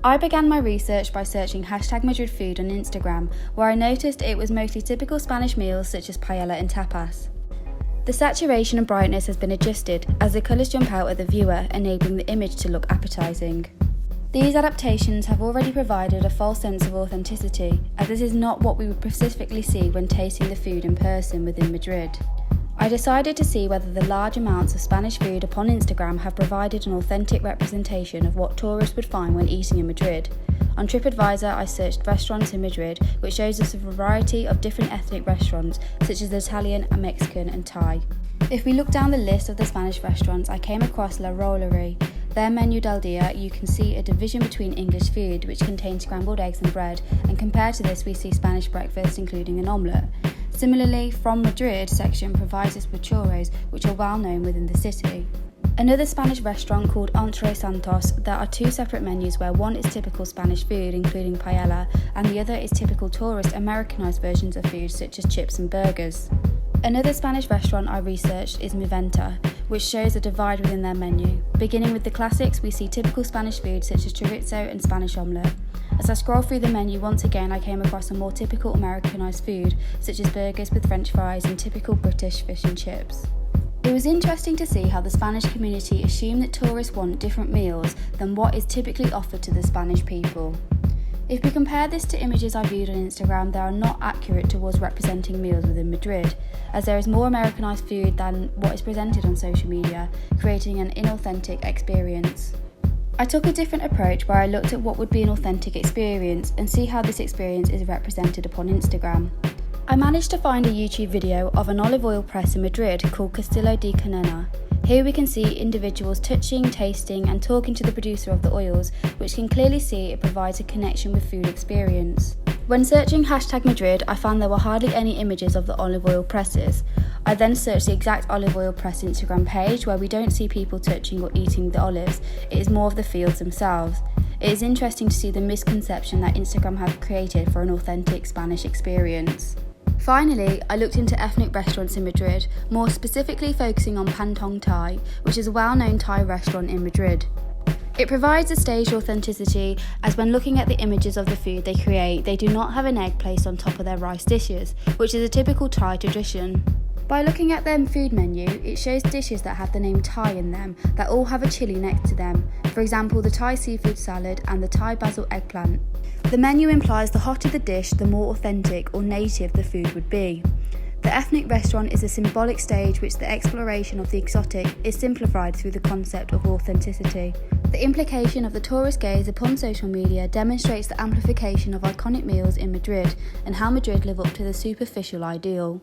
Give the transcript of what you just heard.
I began my research by searching #MadridFood on Instagram, where I noticed it was mostly typical Spanish meals such as paella and tapas. The saturation and brightness has been adjusted as the colours jump out at the viewer, enabling the image to look appetising. These adaptations have already provided a false sense of authenticity, as this is not what we would specifically see when tasting the food in person within Madrid. I decided to see whether the large amounts of Spanish food upon Instagram have provided an authentic representation of what tourists would find when eating in Madrid. On TripAdvisor, I searched restaurants in Madrid, which shows us a variety of different ethnic restaurants, such as Italian, Mexican and Thai. If we look down the list of the Spanish restaurants, I came across La Rollerie. Their menu del dia, you can see a division between English food, which contains scrambled eggs and bread, and compared to this we see Spanish breakfast including an omelette. Similarly, From Madrid section provides us with churros, which are well known within the city. Another Spanish restaurant called Entre Santos, there are two separate menus where one is typical Spanish food including paella and the other is typical tourist Americanized versions of food such as chips and burgers. Another Spanish restaurant I researched is Mi Venta, which shows a divide within their menu. Beginning with the classics, we see typical Spanish food such as chorizo and Spanish omelette. As I scroll through the menu, once again I came across a more typical Americanized food such as burgers with French fries and typical British fish and chips. It was interesting to see how the Spanish community assume that tourists want different meals than what is typically offered to the Spanish people. If we compare this to images I viewed on Instagram, they are not accurate towards representing meals within Madrid, as there is more Americanized food than what is presented on social media, creating an inauthentic experience. I took a different approach where I looked at what would be an authentic experience and see how this experience is represented upon Instagram. I managed to find a YouTube video of an olive oil press in Madrid called Castillo de Canena. Here we can see individuals touching, tasting and talking to the producer of the oils, which can clearly see it provides a connection with food experience. When searching #Madrid, I found there were hardly any images of the olive oil presses. I then searched the exact olive oil press Instagram page where we don't see people touching or eating the olives, it is more of the fields themselves. It is interesting to see the misconception that Instagram have created for an authentic Spanish experience. Finally, I looked into ethnic restaurants in Madrid, more specifically focusing on Pantong Thai, which is a well-known Thai restaurant in Madrid. It provides a staged authenticity, as when looking at the images of the food they create, they do not have an egg placed on top of their rice dishes, which is a typical Thai tradition. By looking at their food menu, it shows dishes that have the name Thai in them, that all have a chilli next to them, for example the Thai seafood salad and the Thai basil eggplant. The menu implies the hotter the dish, the more authentic or native the food would be. The ethnic restaurant is a symbolic stage which the exploration of the exotic is simplified through the concept of authenticity. The implication of the tourist gaze upon social media demonstrates the amplification of iconic meals in Madrid and how Madrid live up to the superficial ideal.